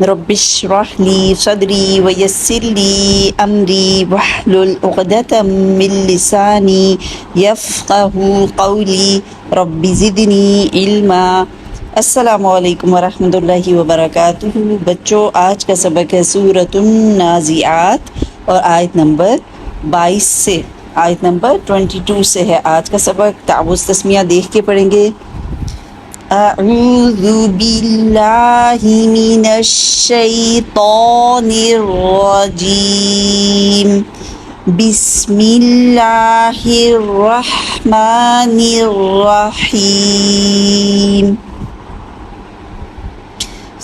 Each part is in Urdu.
رب اشرح لی صدری ویسر لی امری واحلل عقدۃ من لسانی یفقہوا قولی رب زدنی علما۔ السلام علیکم ورحمۃ اللہ وبرکاتہ۔ بچوں، آج کا سبق ہے سورۃ النازعات اور آیت نمبر 22 سے آیت نمبر 22 سے ہے آج کا سبق۔ تعوذ تسمیہ دیکھ کے پڑھیں گے۔ اعوذ باللہ من الشیطان الرجیم، بسم اللہ الرحمن الرحیم۔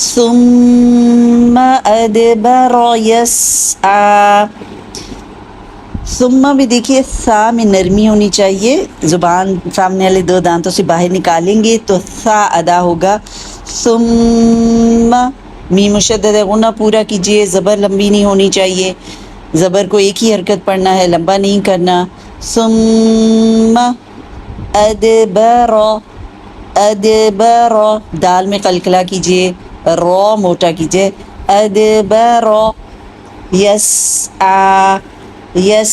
ثم ادبر یسعی، ثم بھی دیکھیے سا میں نرمی ہونی چاہیے، زبان سامنے والے دو دانتوں سے باہر نکالیں گے تو سا ادا ہوگا۔ ثم میم مشدد غنہ پورا کیجیے، زبر لمبی نہیں ہونی چاہیے، زبر کو ایک ہی حرکت پڑھنا ہے، لمبا نہیں کرنا۔ ثم ادبر، ادبر دال میں قلقلہ کیجیے، رو موٹا کیجیے، ادبر یسعی، یس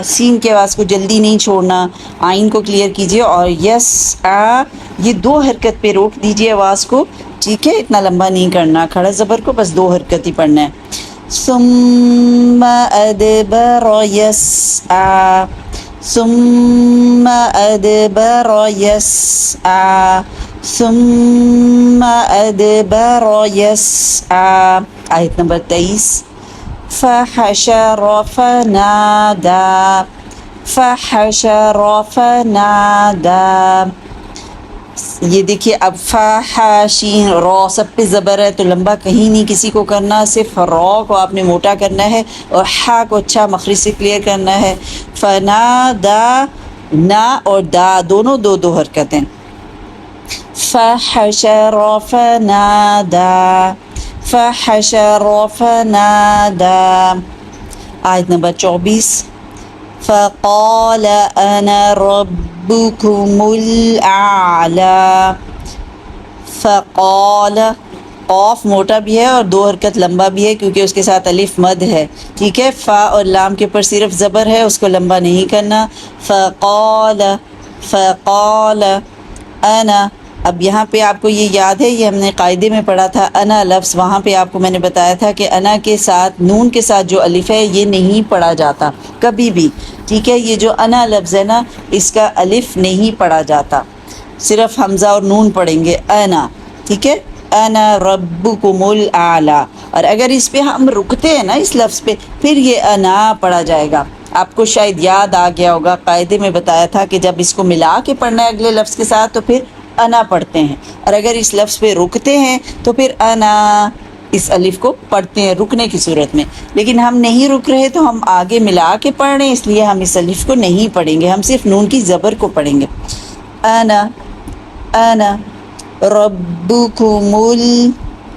سین کے آواز کو جلدی نہیں چھوڑنا، آئین کو کلیئر کیجیے، اور یس یہ دو حرکت پہ روک دیجیے آواز کو، ٹھیک ہے، اتنا لمبا نہیں کرنا کھڑا زبر کو، بس دو حرکت ہی پڑھنا ہے۔ ثم ادبر یسعی، ثم ادبر یسعی، ثم ادبر یسعی۔ آیت نمبر 23۔ فحشر فنادى، فحشر فنادى۔ یہ دیکھیے اب فحاشین رو سب پہ زبر ہے تو لمبا کہیں نہیں کسی کو کرنا، صرف رو کو آپ نے موٹا کرنا ہے اور ہا کو اچھا مخرج سے کلیئر کرنا ہے۔ فنادا، نا اور دا دونوں دو دو حرکتیں۔ فحشر فنادا، فحشر فنادى۔ آیت نمبر 24۔ فقال انا ربكم الاعلى، فقال قاف موٹا بھی ہے اور دو حرکت لمبا بھی ہے کیونکہ اس کے ساتھ الف مد ہے، ٹھیک ہے، فا اور لام کے اوپر صرف زبر ہے، اس کو لمبا نہیں کرنا۔ فقال، فقال انا، اب یہاں پہ آپ کو یہ یاد ہے، یہ ہم نے قاعدے میں پڑھا تھا، انا لفظ، وہاں پہ آپ کو میں نے بتایا تھا کہ انا کے ساتھ نون کے ساتھ جو الف ہے یہ نہیں پڑھا جاتا کبھی بھی، ٹھیک ہے، یہ جو انا لفظ ہے نا اس کا الف نہیں پڑھا جاتا، صرف حمزہ اور نون پڑھیں گے، انا، ٹھیک ہے، انا ربکم الاعلی، اور اگر اس پہ ہم رکتے ہیں نا اس لفظ پہ پھر یہ انا پڑھا جائے گا۔ آپ کو شاید یاد آ گیا ہوگا، قاعدے میں بتایا تھا کہ جب اس کو ملا کے پڑھنا ہے اگلے لفظ کے ساتھ تو پھر انا پڑھتے ہیں، اور اگر اس لفظ پہ رکتے ہیں تو پھر انا اس الف کو پڑھتے ہیں رکنے کی صورت میں، لیکن ہم نہیں رک رہے تو ہم آگے ملا کے پڑھ رہے ہیں، اس لیے ہم اس الف کو نہیں پڑھیں گے، ہم صرف نون کی زبر کو پڑھیں گے۔ انا، انا ربکم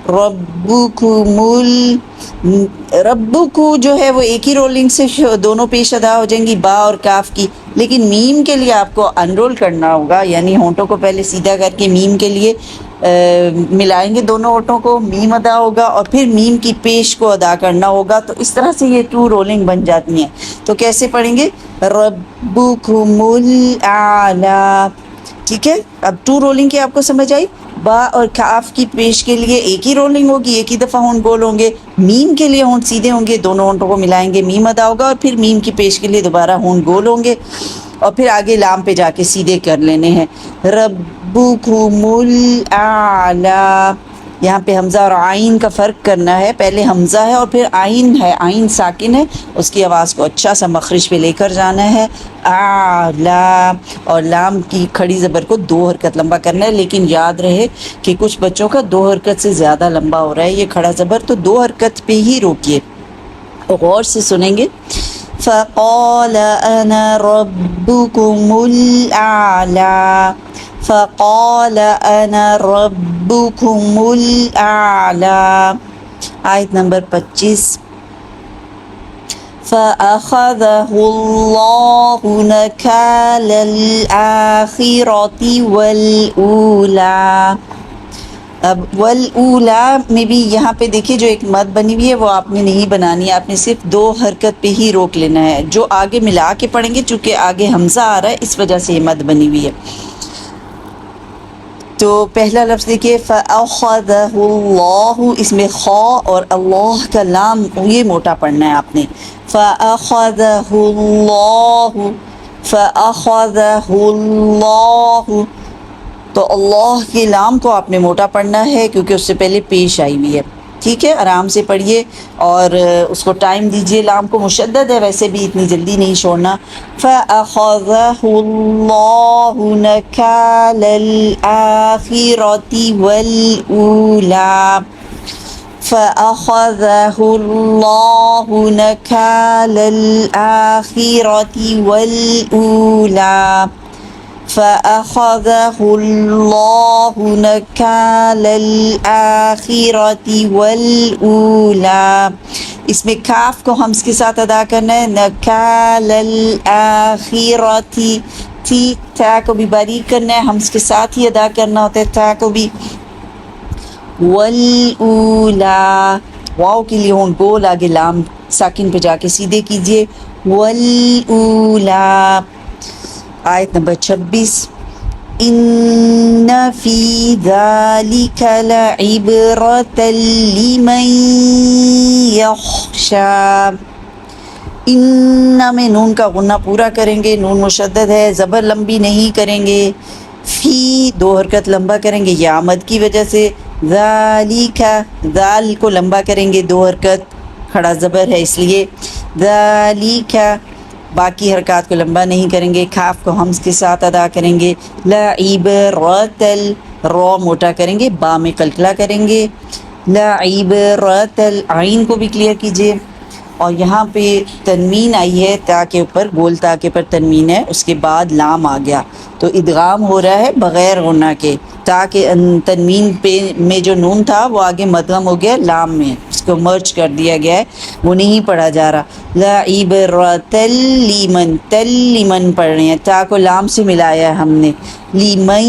ربکم ربکو جو ہے وہ ایک ہی رولنگ سے دونوں پیش ادا ہو جائیں گی، با اور کاف کی، لیکن میم کے لیے آپ کو انرول کرنا ہوگا، یعنی ہونٹوں کو پہلے سیدھا کر کے میم کے لیے ملائیں گے دونوں ہونٹوں کو، میم ادا ہوگا اور پھر میم کی پیش کو ادا کرنا ہوگا، تو اس طرح سے یہ 2 رولنگ بن جاتی ہیں۔ تو کیسے پڑھیں گے؟ ربکم الاعلی، ٹھیک ہے، اب 2 رولنگ کی آپ کو سمجھ آئی۔ با اور کاف کی پیش کے لیے ایک ہی رولنگ ہوگی، ایک ہی دفعہ ہونٹ گول ہوں گے، میم کے لیے ہونٹ سیدھے ہوں گے، دونوں ہونٹوں کو ملائیں گے، میم ادا ہوگا، اور پھر میم کی پیش کے لیے دوبارہ ہونٹ گول ہوں گے، اور پھر آگے لام پہ جا کے سیدھے کر لینے ہیں۔ ربکم الاعلی، یہاں پہ حمزہ اور آئین کا فرق کرنا ہے، پہلے حمزہ ہے اور پھر آئین ہے، آئین ساکن ہے، اس کی آواز کو اچھا سا مخرج پہ لے کر جانا ہے، اعلی، اور لام کی کھڑی زبر کو 2 حرکت لمبا کرنا ہے، لیکن یاد رہے کہ کچھ بچوں کا 2 حرکت سے زیادہ لمبا ہو رہا ہے یہ کھڑا زبر، تو 2 حرکت پہ ہی روکیے، غور سے سنیں گے۔ فقال انا ربكم الاعلى، فقال انا ربكم الاعلى۔ آیت نمبر 25۔ فأخذه الله نكال الآخرة والأولى، اب والاولا میں بھی یہاں پہ دیکھیے جو ایک مد بنی ہوئی ہے وہ آپ نے نہیں بنانی ہے، آپ نے صرف 2 حرکت پہ ہی روک لینا ہے، جو آگے ملا کے پڑھیں گے چونکہ آگے حمزہ آ رہا ہے اس وجہ سے یہ مد بنی ہوئی ہے۔ تو پہلا لفظ دیکھیے فَأَخَذَهُ اللَّهُ، اس میں خا اور اللہ کا لام یہ موٹا پڑھنا ہے آپ نے، فَأَخَذَهُ اللَّهُ فَأَخَذَهُ اللَّهُ، تو اللہ کے لام کو آپ نے موٹا پڑھنا ہے کیونکہ اس سے پہلے پیش آئی ہوئی ہے، ٹھیک ہے؟ آرام سے پڑھیے اور اس کو ٹائم دیجئے، لام کو مشدد ہے ویسے بھی، اتنی جلدی نہیں چھوڑنا۔ فَأَخَذَهُ اللَّهُ نَكَالَ الْآخِرَةِ وَالْأُولَى، فَأَخَذَهُ اللَّهُ نَكَالَ الْآخِرَةِ وَالْأُولَى، فَأَخَذَهُ اللَّهُ نَكَالَ الْآخِرَةِ وَالْأُولَى، اس میں کاف کو ہمز کے ساتھ ادا کرنا ہے، نَكَالَ الْآخِرَةِ، تھی تا کو بھی باریک کرنا ہے، ہمز کے ساتھ ہی ادا کرنا ہوتا ہے تا کو بھی، وَالْأُولَى، واو کے لیے ہون گول آگے لام ساکن پہ جا کے سیدھے کیجئے، وَالْأُولَى۔ آیت نمبر 26، ان فی ذالک لعبرۃ لمن یخشی، ان میں نون کا غنہ پورا کریں گے، نون مشدد ہے، زبر لمبی نہیں کریں گے، فی 2 حرکت لمبا کریں گے یا مد کی وجہ سے، ذالک ذال کو لمبا کریں گے 2 حرکت، کھڑا زبر ہے اس لیے، ذالک باقی حرکات کو لمبا نہیں کریں گے، کاف کو ہمز کے ساتھ ادا کریں گے، لعبرۃ را موٹا کریں گے، با میں قلقلہ کریں گے، لعبرۃ، عین کو بھی کلیئر کیجئے، اور یہاں پہ تنوین آئی ہے تا کے اوپر، گول تا کے اوپر تنوین ہے، اس کے بعد لام آ گیا تو ادغام ہو رہا ہے بغیر غنہ کے، تا کے تنوین پہ میں جو نون تھا وہ آگے مدغم ہو گیا لام میں، اس کو مرج کر دیا گیا ہے، وہ نہیں پڑھا جا رہا، لعبرۃ لمن، تل لمن پڑھ رہے ہیں، تا کو لام سے ملایا ہے ہم نے، لمن،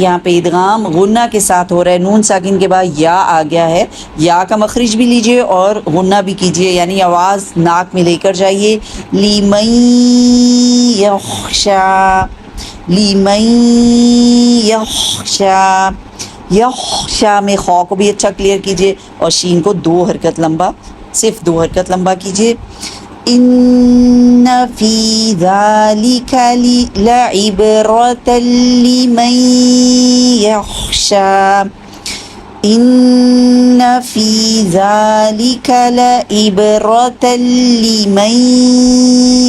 یہاں پہ ادغام غنہ کے ساتھ ہو رہا ہے، نون ساکن کے بعد یا آ گیا ہے، یا کا مخرج بھی لیجئے اور غنہ بھی کیجئے، یعنی آواز ناک میں لے کر جائیے، لمن یخشی، لمن یخشی، یخشی میں خا کو بھی اچھا کلیئر کیجئے اور شین کو 2 حرکت لمبا، صرف 2 حرکت لمبا کیجئے، ان فی ذالک لعبرۃ لمن یخشی، ان فی ذالک لعبرۃ لمن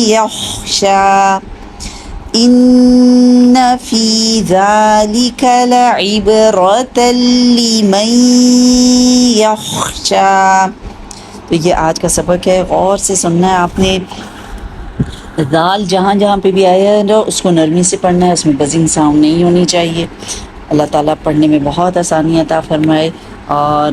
یخشی، ان فی ذالک لعبرۃ لمن یخشی۔ تو یہ آج کا سبق ہے، غور سے سننا ہے آپ نے، ذال جہاں جہاں پہ بھی آیا ہے نا اس کو نرمی سے پڑھنا ہے، اس میں بزنگ ساؤنڈ نہیں ہونی چاہیے۔ اللہ تعالیٰ پڑھنے میں بہت آسانی عطا فرمائے اور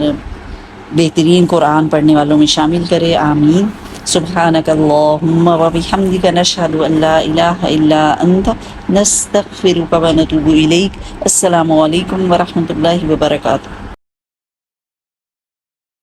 بہترین قرآن پڑھنے والوں میں شامل کرے، آمین۔ سبحانک اللہم و بحمدک، نشہد ان لا الہ الا انت، نستغفرک و نتوب الیک۔ السلام علیکم ورحمۃ اللہ وبرکاتہ۔